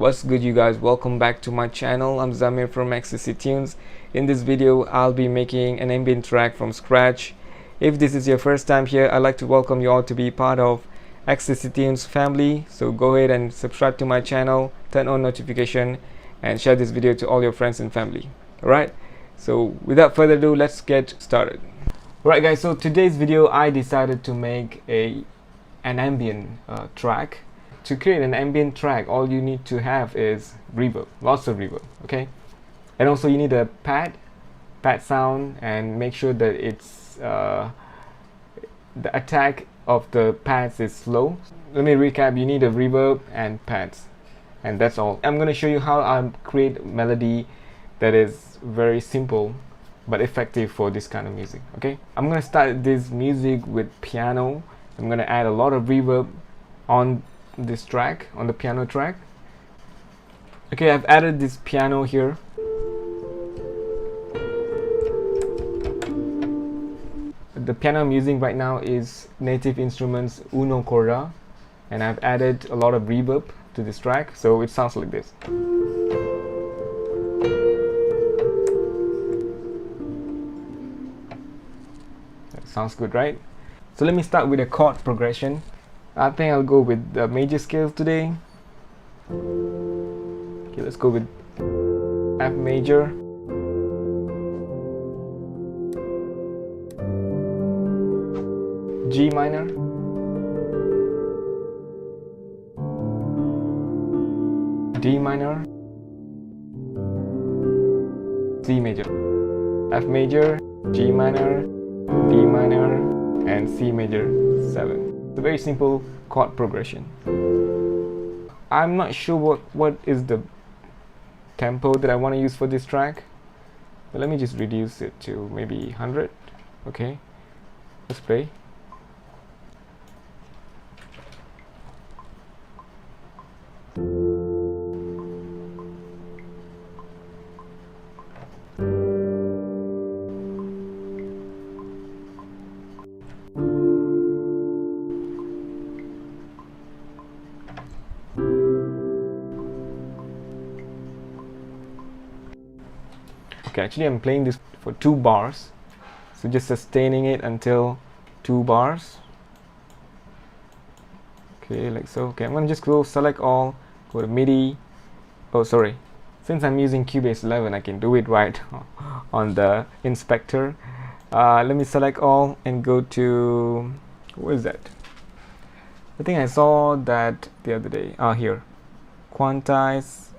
What's good, you guys? Welcome back to my channel. I'm Zamir from XCC Tunes. In this video I'll be making an ambient track from scratch. If this is your first time here, I'd like to welcome you all to be part of XCC Tunes family. So go ahead and subscribe to my channel, turn on notification, and share this video to all your friends and family. Alright, so without further ado, let's get started. Alright guys, so today's video I decided to make an ambient track. To create an ambient track, all you need to have is reverb, lots of reverb, okay? And also you need a pad sound, and make sure that it's the attack of the pads is slow. Let me recap. You need a reverb and pads, and that's all. I'm going to show you how I create melody that is very simple but effective for this kind of music. Okay, I'm going to start this music with piano. I'm going to add a lot of reverb on this track, on the piano track. Okay, I've added this piano here. The piano I'm using right now is Native Instruments Uno Corda, and I've added a lot of reverb to this track, so it sounds like this. That sounds good, right? So let me start with a chord progression. I think I'll go with the major scales today. Okay, let's go with F major, G minor, D minor, C major, F major, G minor, D minor, and C major 7. It's a very simple chord progression. I'm not sure what is the tempo that I want to use for this track, but let me just reduce it to maybe 100. Okay, let's play. Okay, actually I'm playing this for 2 bars, so just sustaining it until 2 bars. Okay, like so. Okay, I'm gonna just go select all, go to Midi. Oh, sorry, since I'm using Cubase 11, I can do it right on the inspector. Let me select all and go to, what is that? I think I saw that the other day. Here, quantize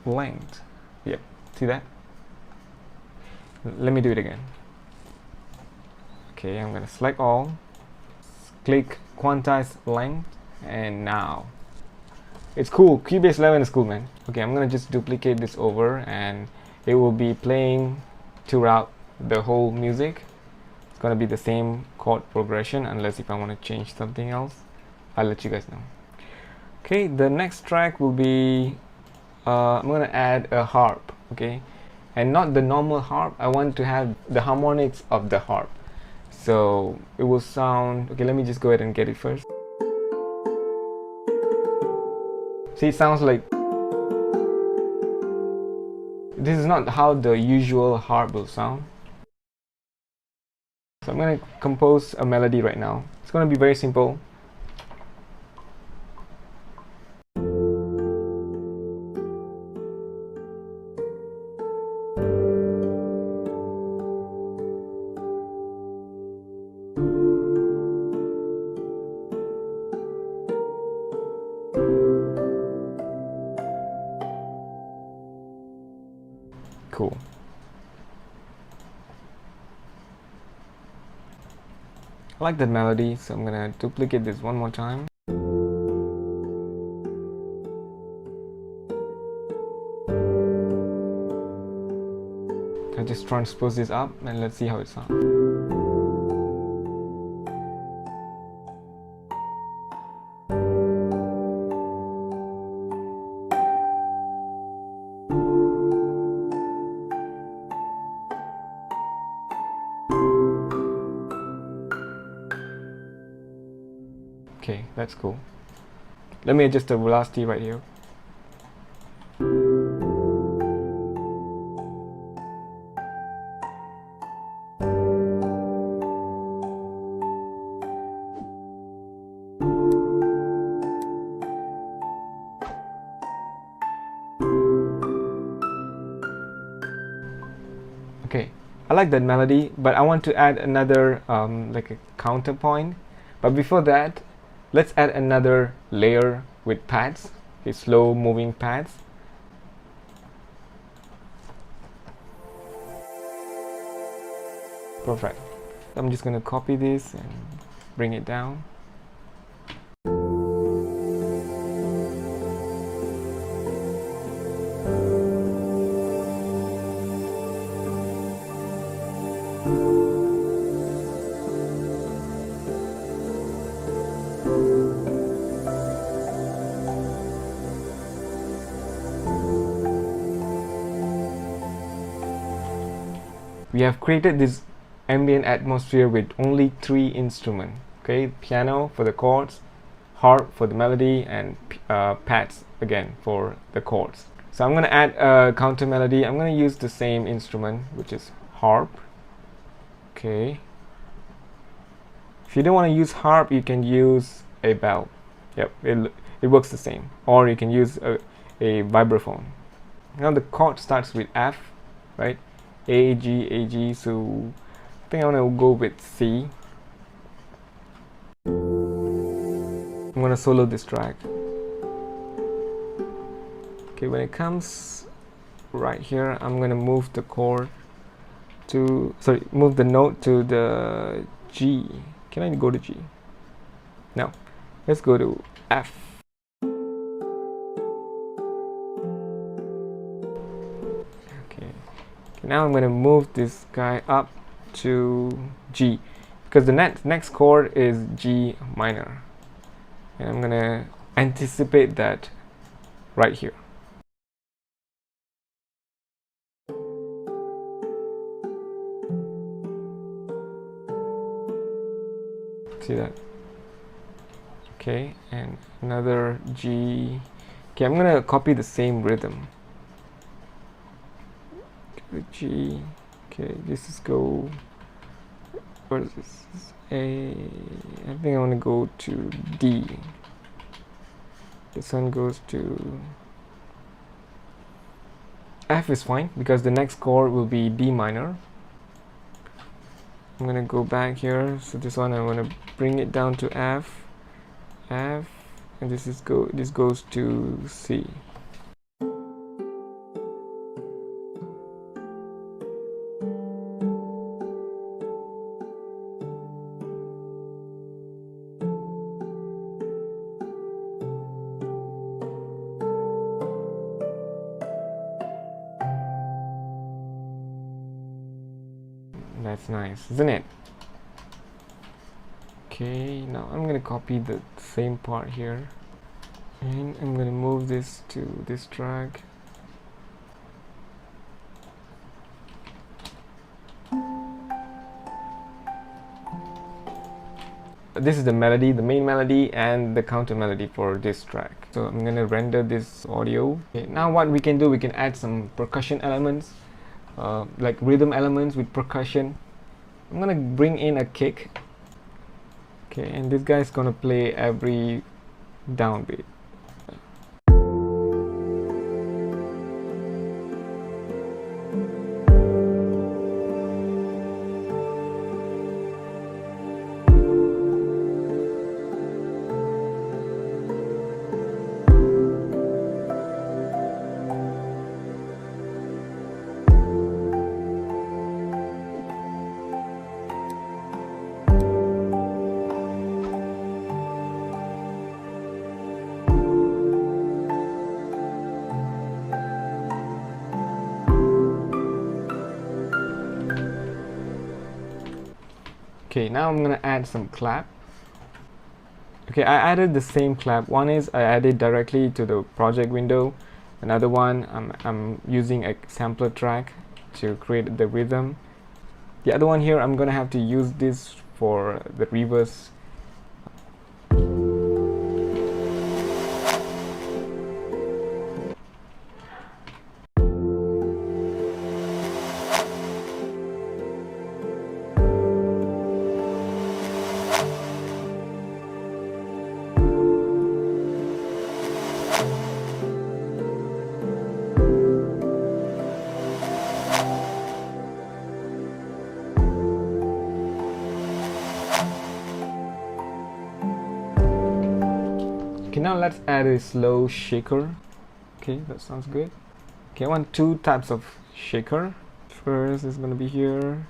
length. Yep, see that? Let me do it again. Okay, I'm gonna select all, click quantize length, and now it's cool. Cubase 11 is cool, man. Okay, I'm gonna just duplicate this over, and it will be playing throughout the whole music. It's gonna be the same chord progression, unless if I want to change something else, I'll let you guys know. Okay, the next track will be I'm gonna add a harp. Okay, and not the normal harp. I want to have the harmonics of the harp, so it will sound okay. Let me just go ahead and get it first. See, it sounds like this is not how the usual harp will sound. So I'm going to compose a melody right now. It's going to be very simple. Cool. I like that melody, so I'm gonna duplicate this one more time. I just transpose this up, and let's see how it sounds. Okay, that's cool. Let me adjust the velocity right here. Okay, I like that melody, but I want to add another like a counterpoint. But before that, let's add another layer with pads, okay, slow moving pads. Perfect. I'm just gonna copy this and bring it down. We have created this ambient atmosphere with only 3 instruments. Okay, piano for the chords, harp for the melody, and pads again for the chords. So I'm going to add a counter melody. I'm going to use the same instrument, which is harp. Okay. If you don't want to use harp, you can use a bell. Yep, it works the same. Or you can use a vibraphone. Now the chord starts with F, right? A, G, A, G. So I think I want to go with C. I'm going to solo this track. Okay, when it comes right here, I'm going to move the chord to, move the note to the G. Can I go to G? No. Let's go to F. Okay. Now I'm going to move this guy up to G, because the next chord is G minor, and I'm going to anticipate that right here. See that? Okay, and another G. Okay, I'm gonna copy the same rhythm. Okay, G. Okay, this is go. What is this? A. I think I want to go to D. This one goes to F is fine because the next chord will be D minor. I'm gonna go back here. So this one I want to bring it down to F. F, and this goes to C. That's nice, isn't it? Okay, now I'm gonna copy the same part here, and I'm gonna move this to this track. This is the melody, the main melody, and the counter melody for this track. So I'm gonna render this audio. Okay, now what we can do, we can add some percussion elements, like rhythm elements with percussion. I'm gonna bring in a kick. Okay, and this guy is gonna play every downbeat. Okay, now I'm gonna add some clap. Okay, I added the same clap. One is I added directly to the project window. Another one, I'm using a sampler track to create the rhythm. The other one here, I'm gonna have to use this for the reverse. now let's add a slow shaker. Okay, that sounds good. Okay, I want two types of shaker. First is going to be here.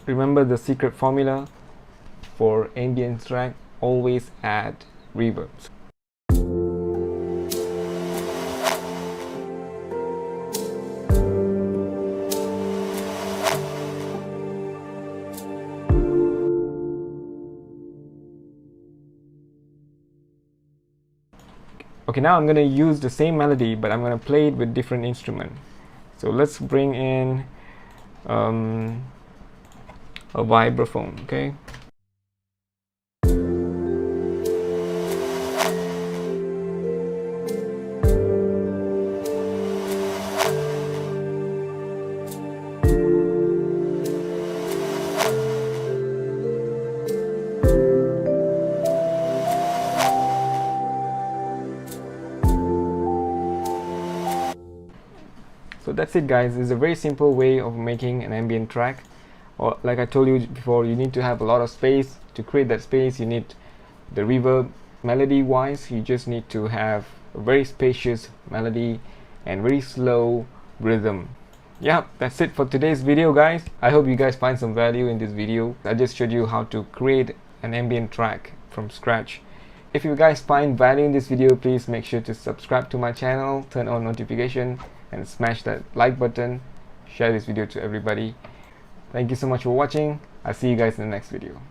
Remember the secret formula for ambient track: always add reverb. Okay, now I'm going to use the same melody, but I'm going to play it with different instrument. So let's bring in a vibraphone. Okay. So that's it, guys. It's a very simple way of making an ambient track. Or like I told you before, you need to have a lot of space. To create that space, you need the reverb. Melody wise, you just need to have a very spacious melody and very slow rhythm. Yeah, that's it for today's video, guys. I hope you guys find some value in this video. I just showed you how to create an ambient track from scratch. If you guys find value in this video, please make sure to subscribe to my channel, turn on notification, and smash that like button. Share this video to everybody. Thank you so much for watching. I'll see you guys in the next video.